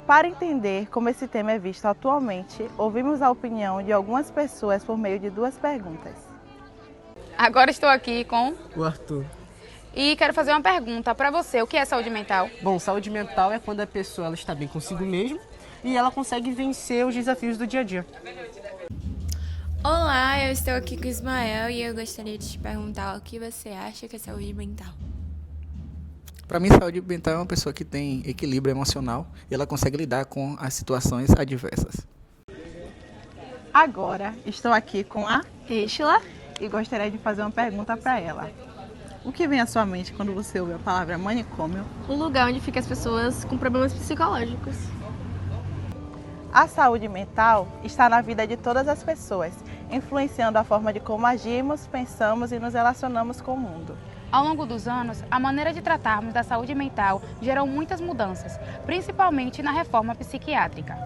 Para entender como esse tema é visto atualmente, ouvimos a opinião de algumas pessoas por meio de 2 perguntas. Agora estou aqui com o Arthur. E quero fazer uma pergunta para você. O que é saúde mental? Bom, saúde mental é quando a pessoa ela está bem consigo mesma e ela consegue vencer os desafios do dia a dia. Olá, eu estou aqui com o Ismael e eu gostaria de te perguntar o que você acha que é saúde mental. Para mim, saúde mental é uma pessoa que tem equilíbrio emocional e ela consegue lidar com as situações adversas. Agora, estou aqui com a Estela e gostaria de fazer uma pergunta para ela. O que vem à sua mente quando você ouve a palavra manicômio? Um lugar onde ficam as pessoas com problemas psicológicos. A saúde mental está na vida de todas as pessoas, influenciando a forma de como agimos, pensamos e nos relacionamos com o mundo. Ao longo dos anos, a maneira de tratarmos da saúde mental gerou muitas mudanças, principalmente na reforma psiquiátrica.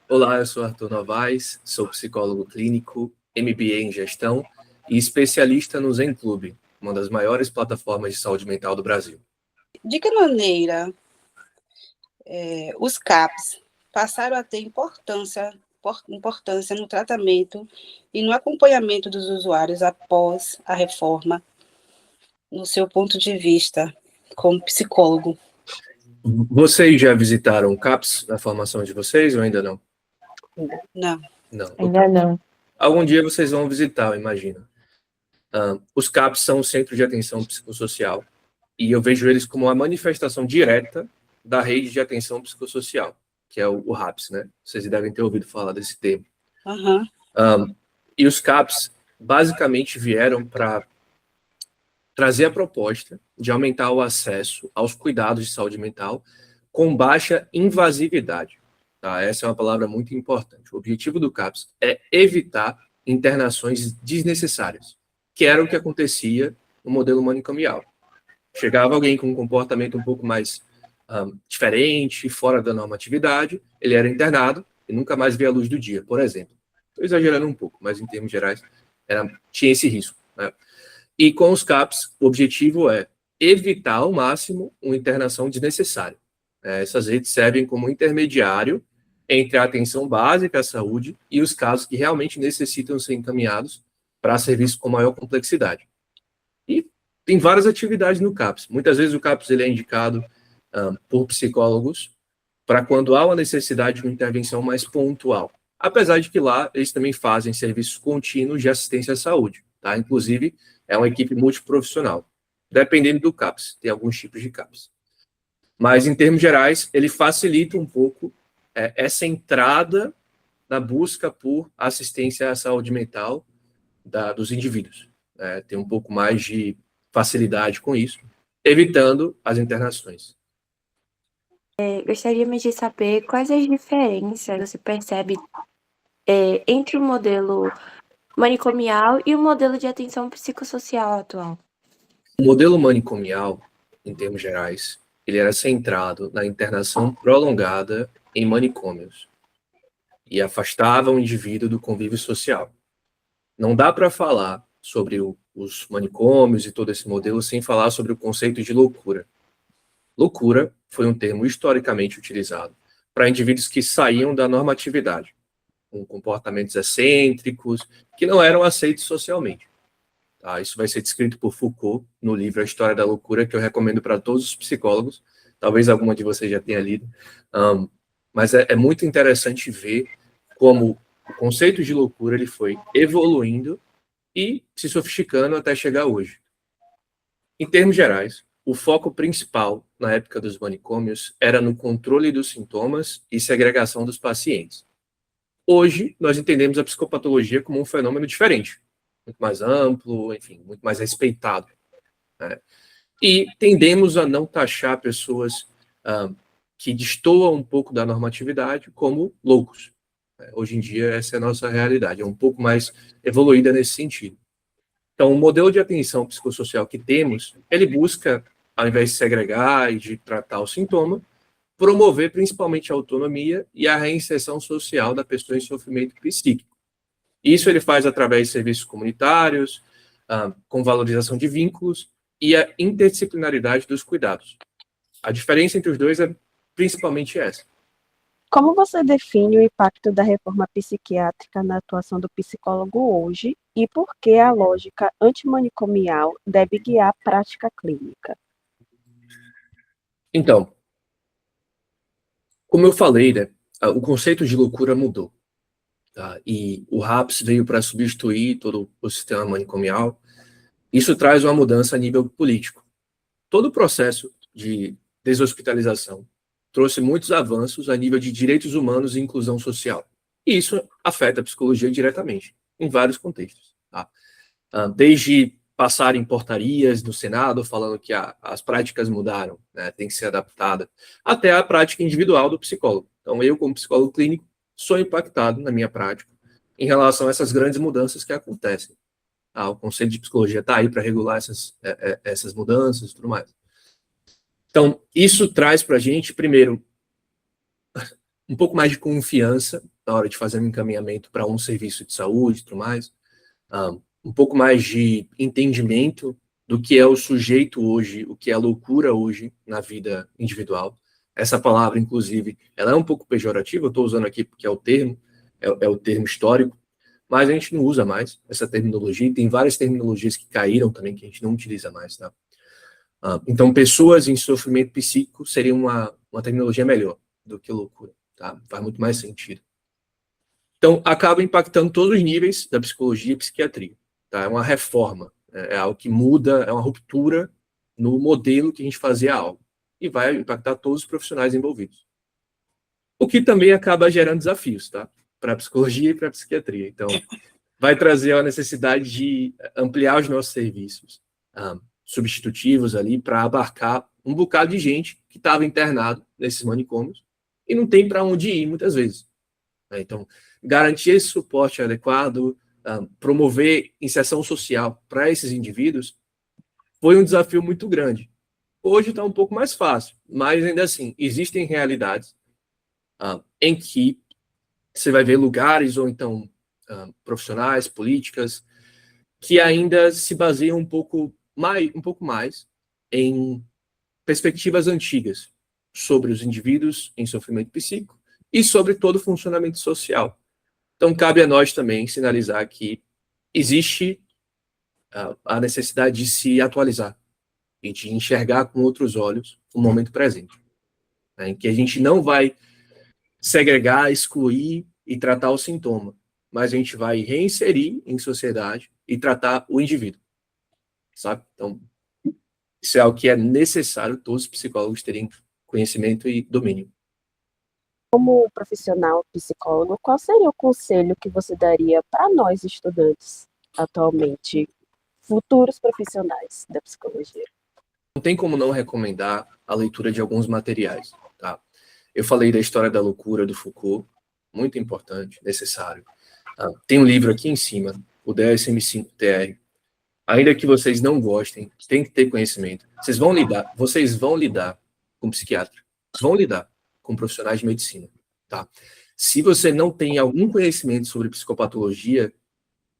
Olá, eu sou Arthur Novaes, sou psicólogo clínico, MBA em gestão e especialista no Zen Club, uma das maiores plataformas de saúde mental do Brasil. De que maneira os CAPs passaram a ter importância no tratamento e no acompanhamento dos usuários após a reforma, no seu ponto de vista como psicólogo? Vocês já visitaram o CAPS na formação de vocês ou ainda não? Não. Não. Ainda não. Algum dia vocês vão visitar, eu imagino. Os CAPs são o Centro de Atenção Psicossocial e eu vejo eles como uma manifestação direta da rede de atenção psicossocial, que é o RAPS, né? Vocês devem ter ouvido falar desse termo. Uhum. E os CAPs basicamente vieram para trazer a proposta de aumentar o acesso aos cuidados de saúde mental com baixa invasividade. Tá? Essa é uma palavra muito importante. O objetivo do CAPS é evitar internações desnecessárias, que era o que acontecia no modelo manicomial. Chegava alguém com um comportamento um pouco mais diferente, fora da normatividade, ele era internado e nunca mais via a luz do dia, por exemplo. Estou exagerando um pouco, mas em termos gerais, tinha esse risco. Né? E com os CAPs, o objetivo é evitar ao máximo uma internação desnecessária. Essas redes servem como intermediário entre a atenção básica à saúde e os casos que realmente necessitam ser encaminhados para serviços com maior complexidade. E tem várias atividades no CAPS. Muitas vezes o CAPS ele é indicado por psicólogos para quando há uma necessidade de uma intervenção mais pontual. Apesar de que lá eles também fazem serviços contínuos de assistência à saúde. Tá? Inclusive, é uma equipe multiprofissional. Dependendo do CAPS, tem alguns tipos de CAPS. Mas, em termos gerais, ele facilita um pouco essa entrada na busca por assistência à saúde mental dos indivíduos. Tem um pouco mais de facilidade com isso, evitando as internações. Gostaríamos de saber quais as diferenças você percebe entre o modelo manicomial e o modelo de atenção psicossocial atual. O modelo manicomial, em termos gerais, ele era centrado na internação prolongada em manicômios e afastava o indivíduo do convívio social. Não dá para falar sobre os manicômios e todo esse modelo sem falar sobre o conceito de loucura. Loucura foi um termo historicamente utilizado para indivíduos que saíam da normatividade, com comportamentos excêntricos, que não eram aceitos socialmente. Tá? Isso vai ser descrito por Foucault no livro A História da Loucura, que eu recomendo para todos os psicólogos. Talvez alguma de vocês já tenha lido. Mas é muito interessante ver como o conceito de loucura ele foi evoluindo e se sofisticando até chegar hoje. Em termos gerais, o foco principal na época dos manicômios era no controle dos sintomas e segregação dos pacientes. Hoje, nós entendemos a psicopatologia como um fenômeno diferente, muito mais amplo, enfim, muito mais respeitado. Né? E tendemos a não taxar pessoas que destoam um pouco da normatividade como loucos. Hoje em dia, essa é a nossa realidade, é um pouco mais evoluída nesse sentido. Então, o modelo de atenção psicossocial que temos, ele busca, ao invés de segregar e de tratar o sintoma, promover principalmente a autonomia e a reinserção social da pessoa em sofrimento psíquico. Isso ele faz através de serviços comunitários, com valorização de vínculos e a interdisciplinaridade dos cuidados. A diferença entre os dois é principalmente essa. Como você define o impacto da reforma psiquiátrica na atuação do psicólogo hoje e por que a lógica antimanicomial deve guiar a prática clínica? Então, como eu falei, né, o conceito de loucura mudou. Tá? E o RAPS veio para substituir todo o sistema manicomial. Isso traz uma mudança a nível político. Todo o processo de deshospitalização trouxe muitos avanços a nível de direitos humanos e inclusão social. E isso afeta a psicologia diretamente, em vários contextos. Tá? Desde passar em portarias no Senado falando que as práticas mudaram, né, tem que ser adaptada, até a prática individual do psicólogo. Então, eu, como psicólogo clínico, sou impactado na minha prática em relação a essas grandes mudanças que acontecem. O Conselho de Psicologia está aí para regular essas mudanças e tudo mais. Então, isso traz para a gente, primeiro, um pouco mais de confiança na hora de fazer um encaminhamento para um serviço de saúde e tudo mais, um pouco mais de entendimento do que é o sujeito hoje, o que é a loucura hoje na vida individual. Essa palavra, inclusive, ela é um pouco pejorativa, eu estou usando aqui porque é o termo, é o termo histórico, mas a gente não usa mais essa terminologia, tem várias terminologias que caíram também, que a gente não utiliza mais, tá? Então, pessoas em sofrimento psíquico seria uma terminologia melhor do que loucura, tá? Faz muito mais sentido. Então, acaba impactando todos os níveis da psicologia e psiquiatria, tá? É uma reforma, é algo que muda, é uma ruptura no modelo que a gente fazia algo, e vai impactar todos os profissionais envolvidos. O que também acaba gerando desafios, tá? Para a psicologia e para a psiquiatria. Então, vai trazer a necessidade de ampliar os nossos serviços substitutivos ali para abarcar um bocado de gente que estava internado nesses manicômios e não tem para onde ir muitas vezes. Então, garantir esse suporte adequado, promover inserção social para esses indivíduos foi um desafio muito grande. Hoje está um pouco mais fácil, mas ainda assim, existem realidades em que você vai ver lugares ou então profissionais, políticas, que ainda se baseiam um pouco mais em perspectivas antigas sobre os indivíduos em sofrimento psíquico e sobre todo o funcionamento social. Então, cabe a nós também sinalizar que existe a necessidade de se atualizar e de enxergar com outros olhos o momento presente, né, em que a gente não vai segregar, excluir e tratar o sintoma, mas a gente vai reinserir em sociedade e tratar o indivíduo, sabe? Então, isso é algo que é necessário todos os psicólogos terem conhecimento e domínio. Como profissional psicólogo, qual seria o conselho que você daria para nós estudantes atualmente, futuros profissionais da psicologia? Não tem como não recomendar a leitura de alguns materiais, tá? Eu falei da história da loucura do Foucault, muito importante, necessário. Tem um livro aqui em cima, o DSM-5-TR. Ainda que vocês não gostem, tem que ter conhecimento. Vocês vão lidar com psiquiatra, vão lidar com profissionais de medicina, tá? Se você não tem algum conhecimento sobre psicopatologia,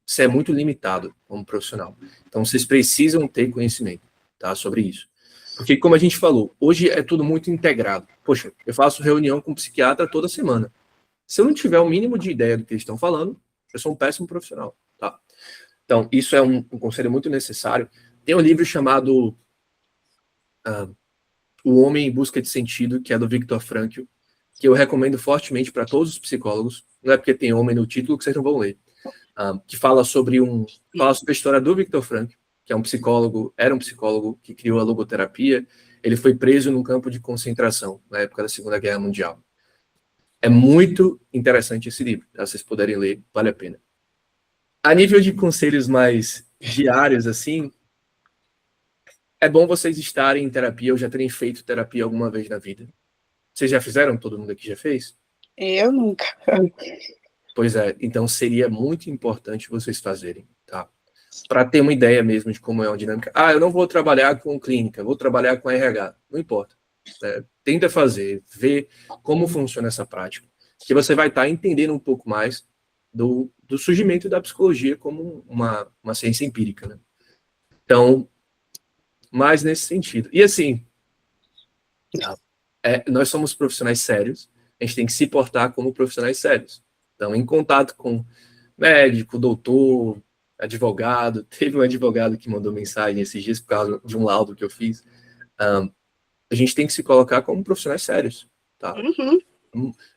você é muito limitado como profissional. Então, vocês precisam ter conhecimento, tá, sobre isso. Porque, como a gente falou, hoje é tudo muito integrado. Poxa, eu faço reunião com um psiquiatra toda semana. Se eu não tiver o mínimo de ideia do que eles estão falando, eu sou um péssimo profissional, tá? Então, isso é um conselho muito necessário. Tem um livro chamado O Homem em Busca de Sentido, que é do Viktor Frankl, que eu recomendo fortemente para todos os psicólogos. Não é porque tem homem no título que vocês não vão ler. Que fala sobre a história do Viktor Frankl, que é era um psicólogo que criou a logoterapia. Ele foi preso num campo de concentração na época da Segunda Guerra Mundial. É muito interessante esse livro, tá? Se vocês puderem ler, vale a pena. A nível de conselhos mais diários, assim, é bom vocês estarem em terapia ou já terem feito terapia alguma vez na vida. Vocês já fizeram? Todo mundo aqui já fez? Eu nunca. Pois é, então seria muito importante vocês fazerem, tá? Para ter uma ideia mesmo de como é uma dinâmica. Eu não vou trabalhar com clínica, vou trabalhar com RH. Não importa. Tenta fazer, ver como funciona essa prática, que você vai estar entendendo um pouco mais do surgimento da psicologia como uma ciência empírica, né? Então, mais nesse sentido. E assim, nós somos profissionais sérios, a gente tem que se portar como profissionais sérios. Então, em contato com médico, doutor, advogado, teve um advogado que mandou mensagem esses dias por causa de um laudo que eu fiz. A gente tem que se colocar como profissionais sérios, tá?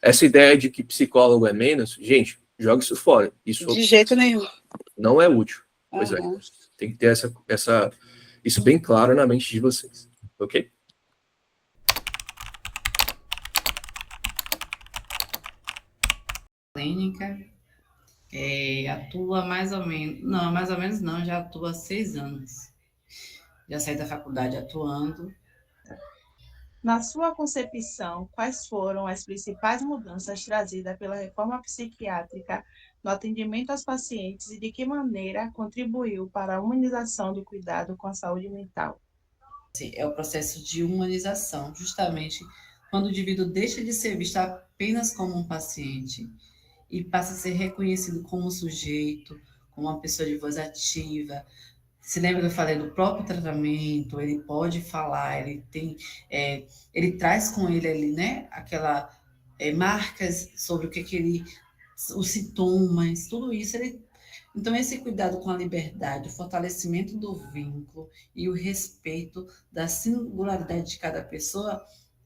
Essa ideia de que psicólogo é menos, gente, joga isso fora. Isso De jeito nenhum. não é útil. Pois é, tem que ter isso bem claro na mente de vocês, ok? Clínica, atua mais ou menos não, já atua há 6 anos. Já saí da faculdade atuando. Na sua concepção, quais foram as principais mudanças trazidas pela reforma psiquiátrica no atendimento aos pacientes e de que maneira contribuiu para a humanização do cuidado com a saúde mental? É o processo de humanização, justamente quando o indivíduo deixa de ser visto apenas como um paciente e passa a ser reconhecido como um sujeito, como uma pessoa de voz ativa. Se lembra que eu falei do próprio tratamento, ele pode falar, ele traz com ele ali, né, marcas sobre o que ele, os sintomas, tudo isso. Então, esse cuidado com a liberdade, o fortalecimento do vínculo e o respeito da singularidade de cada pessoa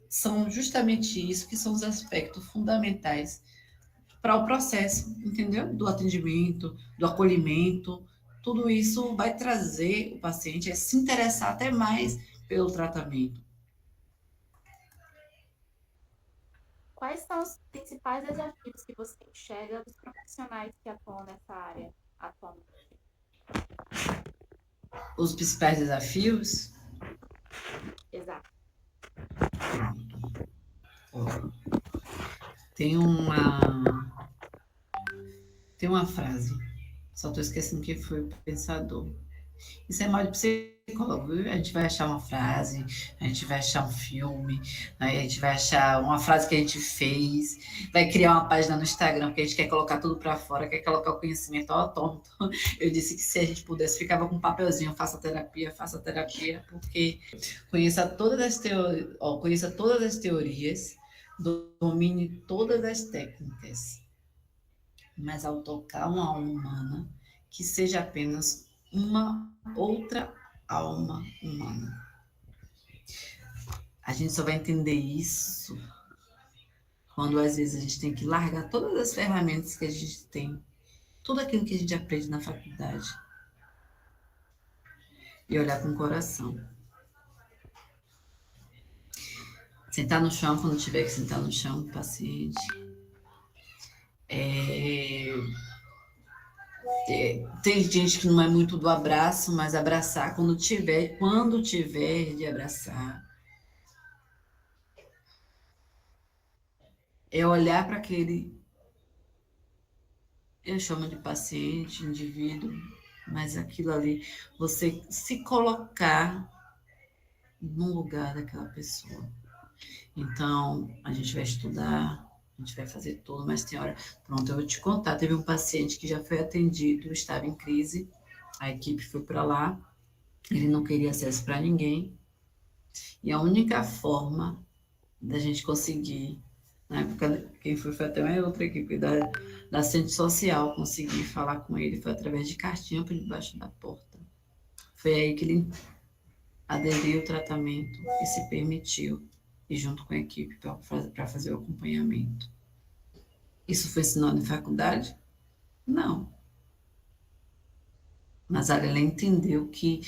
são justamente isso que são os aspectos fundamentais para o processo, entendeu? Do atendimento, do acolhimento. Tudo isso vai trazer o paciente a se interessar até mais pelo tratamento. Quais são os principais desafios que você enxerga dos profissionais que atuam nessa área atualmente? Os principais desafios? Exato. Tem uma frase, só estou esquecendo quem foi o pensador. Isso é mal de psicólogo, viu? A gente vai achar uma frase, a gente vai achar um filme, a gente vai achar uma frase que a gente fez, vai criar uma página no Instagram, porque a gente quer colocar tudo para fora, quer colocar o conhecimento autônomo. Eu disse que se a gente pudesse, ficava com um papelzinho, faça terapia, porque conheça todas as teorias, domine todas as técnicas, mas ao tocar uma alma humana, que seja apenas uma outra alma humana. A gente só vai entender isso quando às vezes a gente tem que largar todas as ferramentas que a gente tem, tudo aquilo que a gente aprende na faculdade e olhar com o coração. Sentar no chão quando tiver que sentar no chão do paciente. Tem gente que não é muito do abraço, mas abraçar quando tiver de abraçar. É olhar para aquele, eu chamo de paciente, indivíduo, mas aquilo ali, você se colocar no lugar daquela pessoa. Então, a gente vai estudar, a gente vai fazer tudo, mas tem hora... Pronto, eu vou te contar. Teve um paciente que já foi atendido, estava em crise, a equipe foi para lá, ele não queria acesso para ninguém, e a única forma da gente conseguir, na época, quem foi até uma outra equipe da assistente social, conseguir falar com ele, foi através de cartinha por debaixo da porta. Foi aí que ele aderiu ao tratamento e se permitiu e junto com a equipe para fazer o acompanhamento. Isso foi ensinado em faculdade? Não. Mas ela entendeu que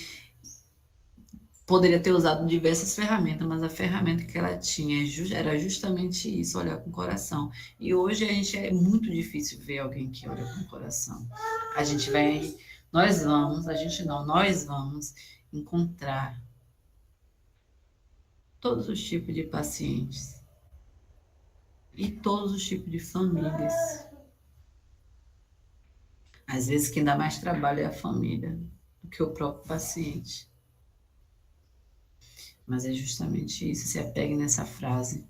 poderia ter usado diversas ferramentas, mas a ferramenta que ela tinha era justamente isso, olhar com o coração. E hoje é muito difícil ver alguém que olha com o coração. Nós vamos encontrar todos os tipos de pacientes e todos os tipos de famílias. Às vezes quem dá mais trabalho é a família do que o próprio paciente. Mas é justamente isso, se apeguem nessa frase.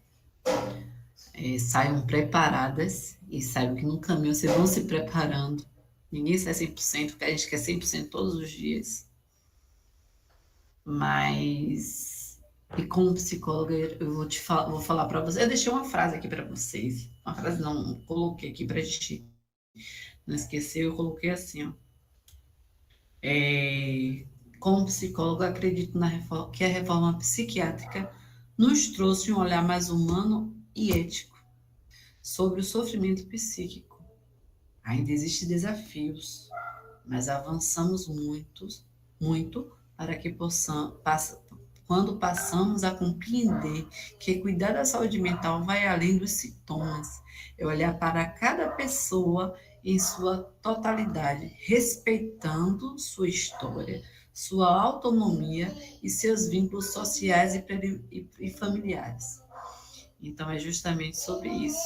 Saiam preparadas e saibam que no caminho vocês vão se preparando. Ninguém sai 100%, porque a gente quer 100% todos os dias. Mas, e como psicóloga, eu vou falar para vocês. Eu deixei uma frase aqui para vocês. Uma frase não, coloquei aqui para a gente não esquecer. Eu coloquei assim, ó. Como psicóloga, acredito que a reforma psiquiátrica nos trouxe um olhar mais humano e ético sobre o sofrimento psíquico. Ainda existem desafios, mas avançamos muito para que quando passamos a compreender que cuidar da saúde mental vai além dos sintomas, é olhar para cada pessoa em sua totalidade, respeitando sua história, sua autonomia e seus vínculos sociais e familiares. Então, é justamente sobre isso.